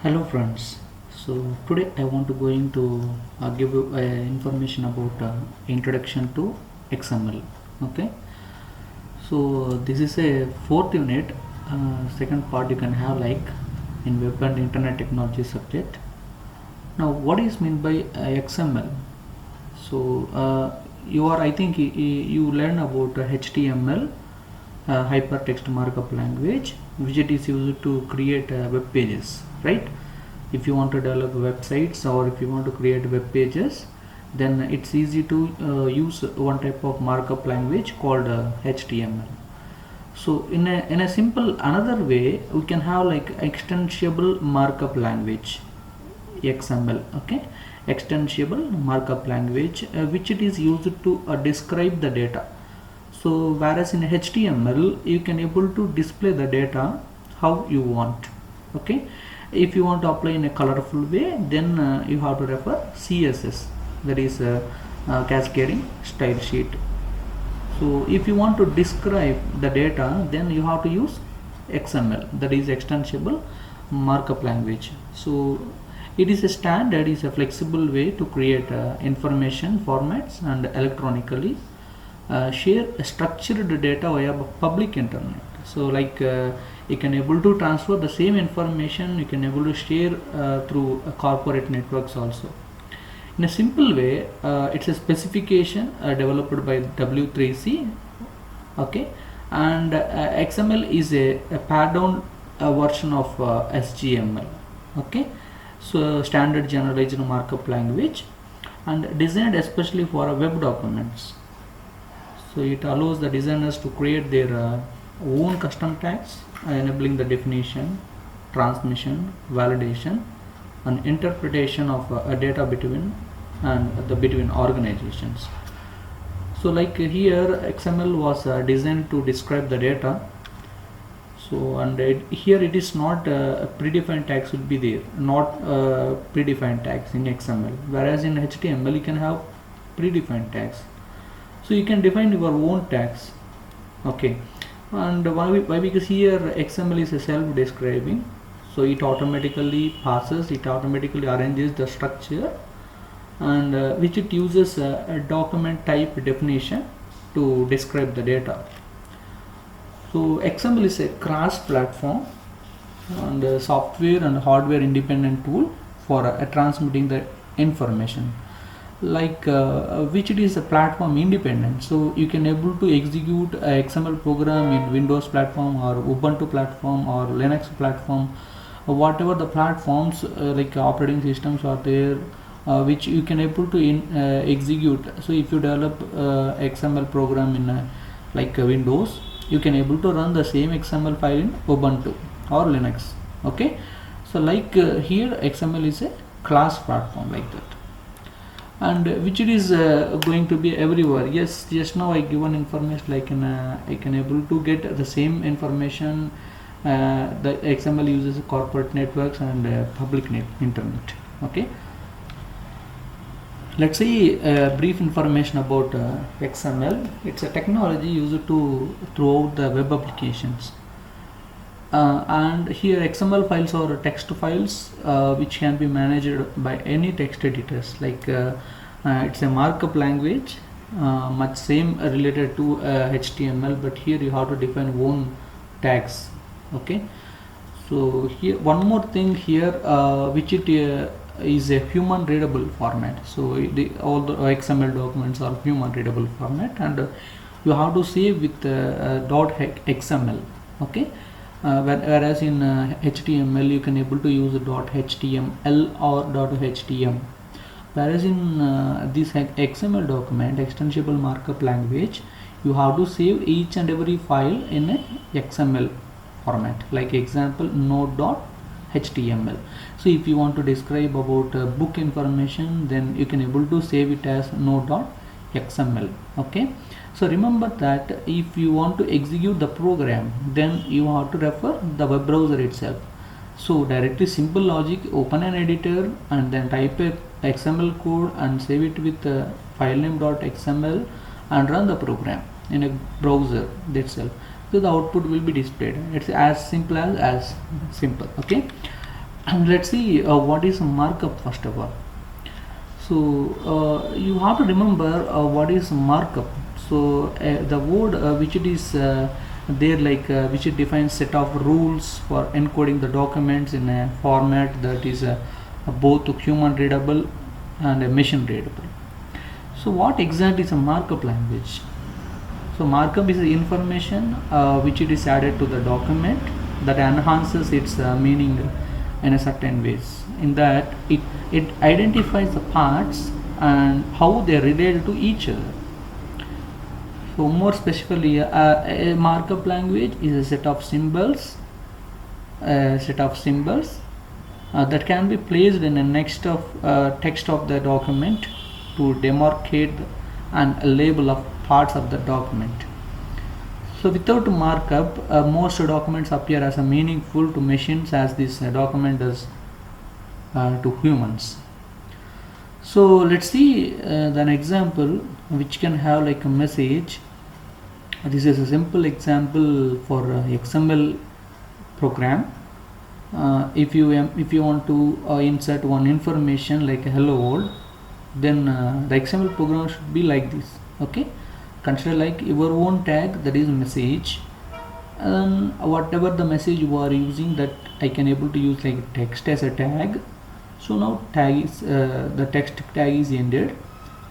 Hello friends. So today I want to going to give you information about introduction to XML. Okay. So this is a fourth unit. Second part you can have like in web and internet technology subject. Now what is meant by XML? So you are I think you learn about HTML, hypertext markup language, which it is used to create web pages, right? If you want to develop websites or if you want to create web pages, then it's easy to use one type of markup language called HTML. So in a simple another way, we can have like extensible markup language, XML. Okay, extensible markup language, which it is used to describe the data. So whereas in HTML you can able to display the data how you want. Okay, if you want to apply in a colorful way, then you have to refer CSS, that is cascading style sheet. So if you want to describe the data, then you have to use XML, that is extensible markup language. So it is a standard, is a flexible way to create information formats and electronically share structured data via public internet. So like you can able to transfer the same information, you can able to share through corporate networks also. In a simple way, it's a specification developed by W3C. Okay, and XML is a pared down version of SGML. Okay, so standard generalized markup language and designed especially for web documents. So it allows the designers to create their own custom tags, enabling the definition, transmission, validation, and interpretation of a data between organizations. So like here XML was designed to describe the data. So and here it is not predefined tags will be there, not predefined tags in XML, whereas in HTML you can have predefined tags. So you can define your own tags. Okay, and why? Because here XML is a self-describing, so it automatically passes, it automatically arranges the structure, and which it uses a document type definition to describe the data. So XML is a cross-platform and software and hardware independent tool for transmitting the information, like which it is a platform independent. So you can able to execute a XML program in Windows platform or Ubuntu platform or Linux platform, whatever the platforms like operating systems are there, which you can able to execute. So if you develop XML program in like Windows, you can able to run the same XML file in Ubuntu or Linux. Okay, so like here XML is a class platform like that, and which it is going to be everywhere. Yes, just now I given information like I can able to get the same information. The XML uses corporate networks and public internet. Okay, let's see brief information about XML. It's a technology used to throughout the web applications. And here XML files are text files which can be managed by any text editors. Like it's a markup language, much same related to HTML, but here you have to define own tags. Okay, so here one more thing here, which it is a human readable format. So all the XML documents are human readable format, and you have to save with .xml. Okay, whereas in HTML you can able to use .html or .htm, whereas in this XML document, extensible markup language, you have to save each and every file in a XML format. Like example, node.html. So if you want to describe about book information, then you can able to save it as node.xml. Okay, so remember that if you want to execute the program, then you have to refer the web browser itself. So directly simple logic, open an editor and then type a XML code and save it with file name .xml and run the program in a browser itself. So the output will be displayed. It's as simple as simple. Okay, Let's see what is markup first of all. So you have to remember what is markup. So the word which it is there, like which it defines set of rules for encoding the documents in a format that is both human readable and machine readable. So what exactly is a markup language? So markup is the information which it is added to the document that enhances its meaning in a certain ways. In that it identifies the parts and how they relate to each other. So more specifically, a markup language is a set of symbols, that can be placed in the next of text of the document to demarcate and label of parts of the document. So without markup, most documents appear as a meaningful to machines as this document does to humans. So let's see an example which can have like a message. This is a simple example for XML program. If you want to insert one information like a hello world, then the XML program should be like this. Okay, consider like your own tag, that is message, and whatever the message you are using, that I can able to use like text as a tag. So now tag is the text tag is ended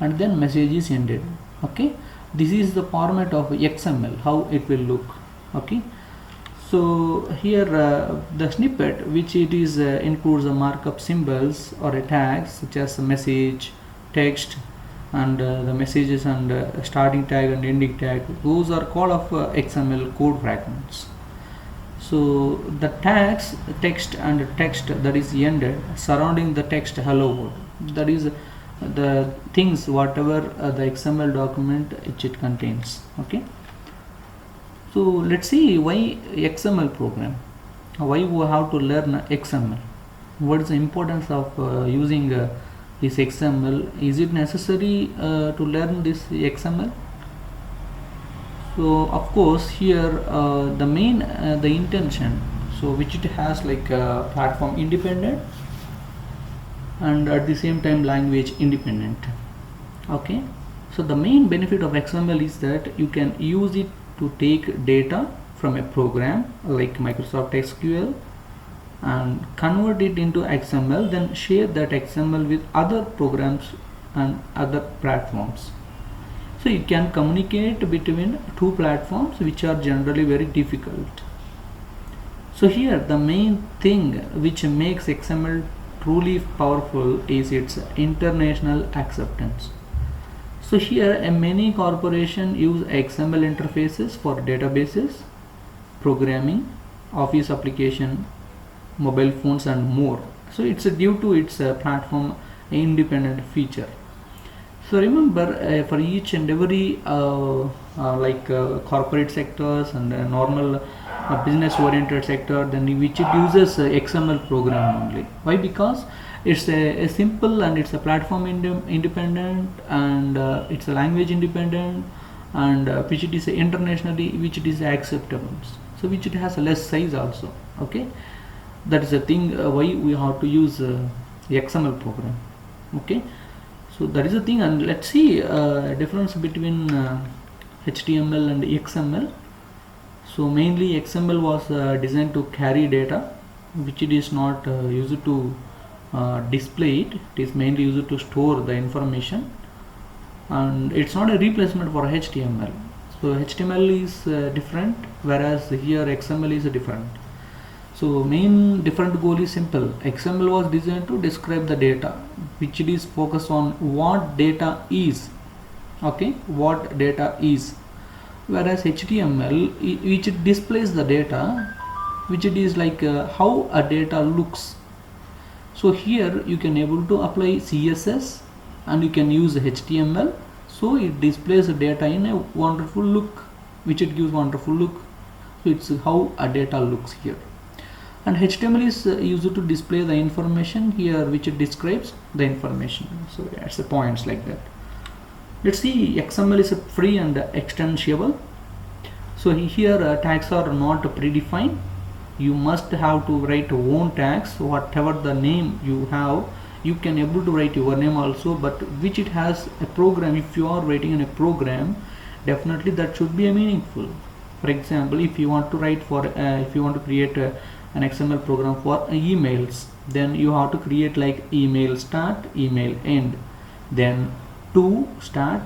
and then message is ended. Okay, this is the format of XML, how it will look. Okay, so here the snippet which it is includes the markup symbols or a tags such as message, text, and the messages and starting tag and ending tag. Those are called of XML code fragments. So the tags, text and text that is ended surrounding the text hello world, that is the things whatever the XML document which it contains. Okay, so let's see why XML program, why we have to learn XML, what is the importance of using this XML. Is it necessary to learn this XML? So of course here the main the intention, so which it has like platform independent and at the same time language independent. Okay, so the main benefit of XML is that you can use it to take data from a program like Microsoft SQL and convert it into XML, then share that XML with other programs and other platforms. So you can communicate between two platforms which are generally very difficult. So here the main thing which makes XML truly powerful is its international acceptance. So here many corporations use XML interfaces for databases, programming, office application, mobile phones and more. So it's due to its platform independent feature. So remember for each and every corporate sectors and normal business oriented sector, then which it uses XML program only. Why? Because it's a simple and it's a platform independent and it's a language independent and which it is internationally which it is acceptable. So which it has a less size also. Okay, that is the thing why we have to use XML program. Okay, so that is the thing, and let's see difference between HTML and XML. So mainly XML was designed to carry data, which it is not used to display it. It is mainly used to store the information, and it's not a replacement for HTML. So HTML is different, whereas here XML is different. So main different goal is simple. XML was designed to describe the data, which it is focused on what data is. Okay, what data is, whereas HTML which it displays the data, which it is like how a data looks. So here you can able to apply CSS and you can use HTML, so it displays the data in a wonderful look, which it gives wonderful look. So it's how a data looks here. And HTML is used to display the information here, which it describes the information. So that's the points like that. Let's see, XML is free and extensible. So here tags are not predefined, you must have to write own tags. Whatever the name you have, you can able to write your name also, but which it has a program. If you are writing in a program, definitely that should be a meaningful. For example, if you want to write for if you want to create an XML program for emails, then you have to create like email start, email end, then to start,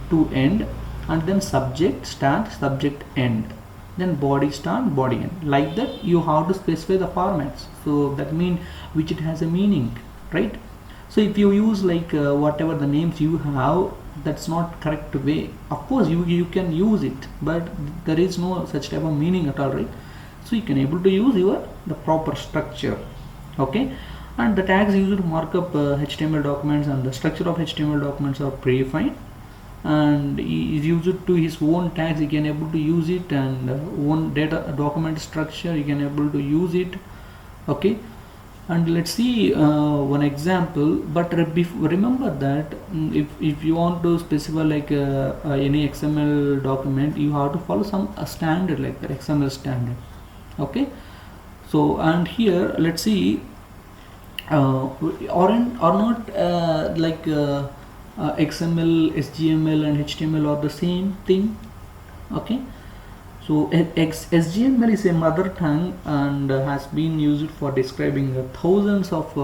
to end, and then subject start, subject end, then body start, body end. Like that you have to specify the formats, so that means which it has a meaning, right? So if you use like whatever the names you have, that's not correct way. Of course you can use it, but there is no such type of meaning at all, right? So you can able to use the proper structure. Okay, and the tags used to mark up HTML documents, and the structure of HTML documents are predefined, and he is used to his own tags. He can able to use it, and own data document structure he can able to use it. Okay, and let's see one example. But remember that if you want to specify like any XML document, you have to follow some standard like the XML standard. Okay, so and here let's see or not like XML, SGML and HTML are the same thing. Okay, so SGML is a mother tongue and has been used for describing thousands of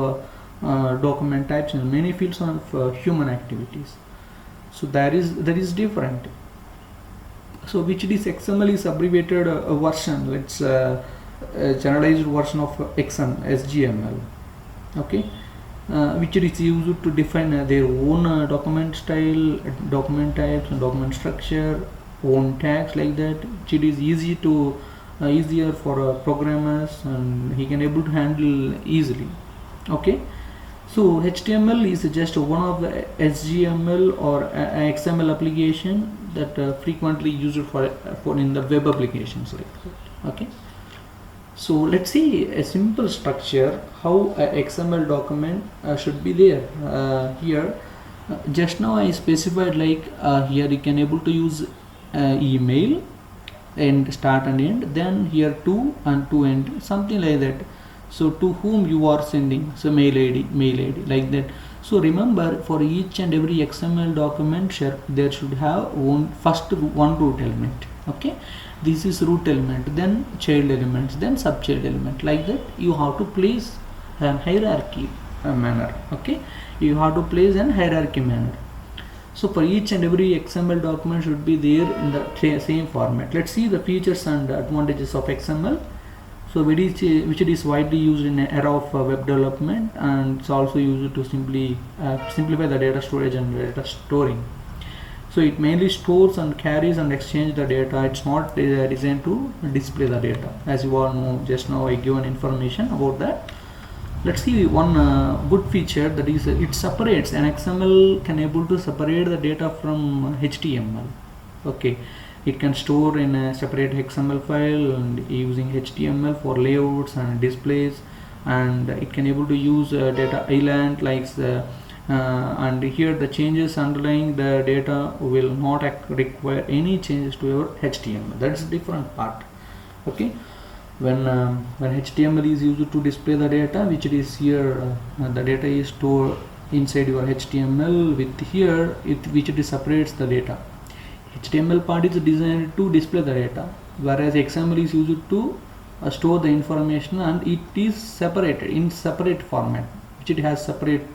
document types in many fields of human activities. So that is different. So which is XML is abbreviated version. Let's a generalized version of SGML. Okay, which is used to define their own document style, document types, and document structure, own tags like that. Which it is easy to easier for programmers, and he can able to handle easily. Okay, so HTML is just one of the SGML or XML application that frequently used for in the web applications like that. Okay, so let's see a simple structure how a XML document should be there. Here just now I specified like here you can able to use email and start and end, then here to and to end, something like that. So to whom you are sending, so mail ID like that. So remember, for each and every XML document there should have one root element. Okay, this is root element, then child elements, then subchild element, like that. You have to place an hierarchy manner. Okay, you have to place an hierarchy manner. So for each and every XML document should be there in the same format. Let's see the features and advantages of XML. So which it is widely used in an era of web development, and it's also used to simplify the data storage and data storing. So it mainly stores and carries and exchanges the data. It's not designed to display the data. As you all know, just now I given information about that. Let's see one good feature, that is it separates. An XML can able to separate the data from HTML. Okay, it can store in a separate XML file and using HTML for layouts and displays, and it can able to use data island like and here the changes underlying the data will not require any changes to your HTML. That's a different part. Okay, when HTML is used to display the data, which it is here the data is stored inside your HTML, with here which it separates the data. HTML part is designed to display the data, whereas XML is used to store the information, and it is separated in separate format, which it has separate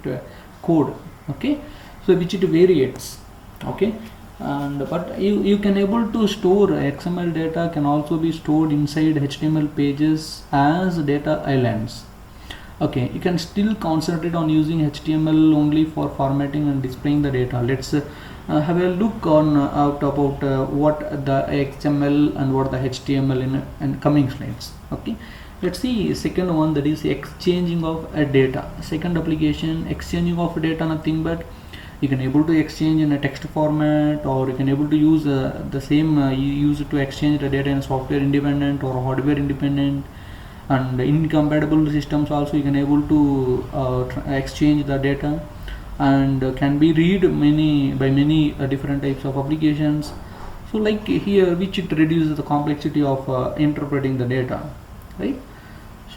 code. Okay, so which it varies. Okay, and but you can able to store XML data can also be stored inside HTML pages as data islands. Okay, you can still concentrate on using HTML only for formatting and displaying the data. Let's have a look on about what the XML and what the HTML in coming slides. Okay, let's see second one, that is exchanging of data. Second application, exchanging of data, nothing but you can able to exchange in a text format, or you can able to use the same you use it to exchange the data in software independent or hardware independent, and incompatible systems also you can able to exchange the data, and can be read by many different types of applications. So like here, which it reduces the complexity of interpreting the data, right?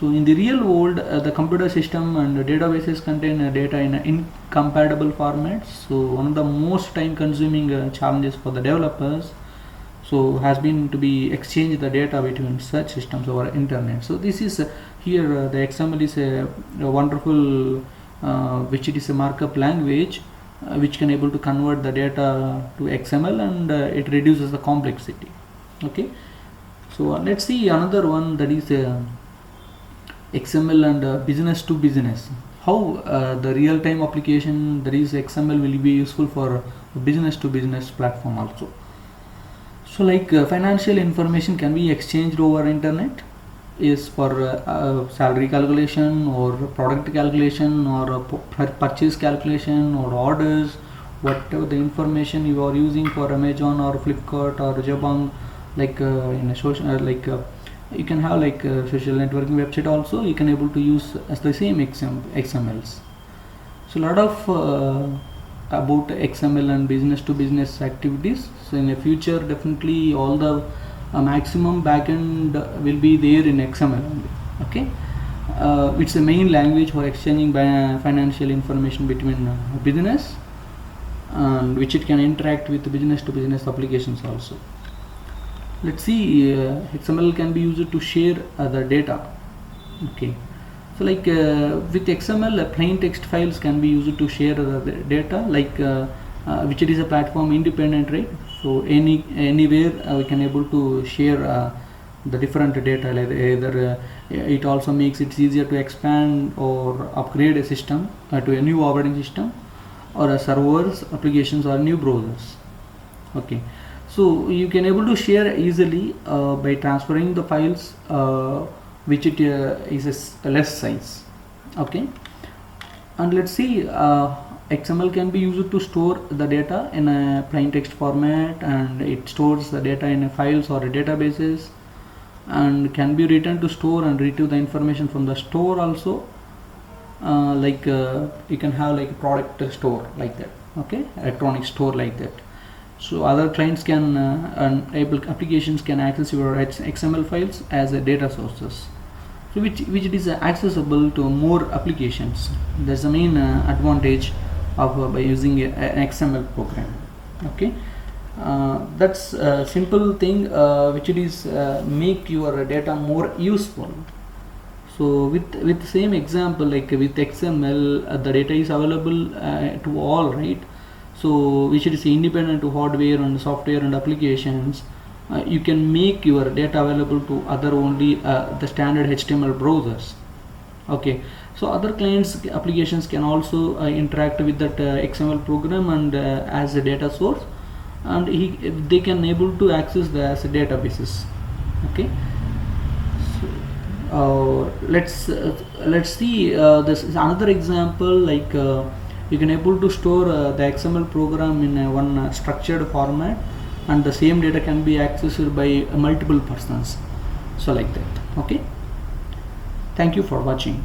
So in the real world, the computer system and the databases contain data in incompatible formats. So one of the most time consuming challenges for the developers so has been to be exchange the data between such systems over internet. So this is here the XML is a wonderful which it is a markup language which can able to convert the data to XML, and it reduces the complexity. Okay, so let's see another one, that is XML and business to business. How the real-time application, that is XML, will be useful for business to business platform also. So like financial information can be exchanged over internet, is for salary calculation or product calculation or purchase calculation or orders, whatever the information you are using for Amazon or Flipkart or Jabang, like in a social you can have like a social networking website also, you can able to use as the same XMLs. So a lot of about XML and business to business activities. So in the future, definitely all the maximum backend will be there in XML only. Okay, it's the main language for exchanging financial information between business, and which it can interact with business to business applications also. Let's see, XML can be used to share the data. Okay, so like with XML, plain text files can be used to share the data, like which it is a platform independent, right? So anywhere we can able to share the different data, like either it also makes it easier to expand or upgrade a system to a new operating system, or a servers, applications, or new browsers. Okay, so you can able to share easily by transferring the files which it is a less size. Okay, and let's see, XML can be used to store the data in a plain text format, and it stores the data in a files or a databases, and can be written to store and retrieve the information from the store also. Like you can have like a product store like that. Okay, electronic store like that. So other clients can and applications can access your XML files as a data sources, so which it is accessible to more applications. That's the main advantage of by using an XML program. Okay, that's a simple thing which it is make your data more useful. So with same example, like with XML, the data is available to all, right? So which is independent to hardware and software and applications. You can make your data available to other only the standard HTML browsers. Okay, so other clients applications can also interact with that XML program and as a data source, and they can able to access the as a databases. Okay, so let's see, this is another example, like you can able to store the XML program in one structured format, and the same data can be accessed by multiple persons. So like that. Okay, thank you for watching.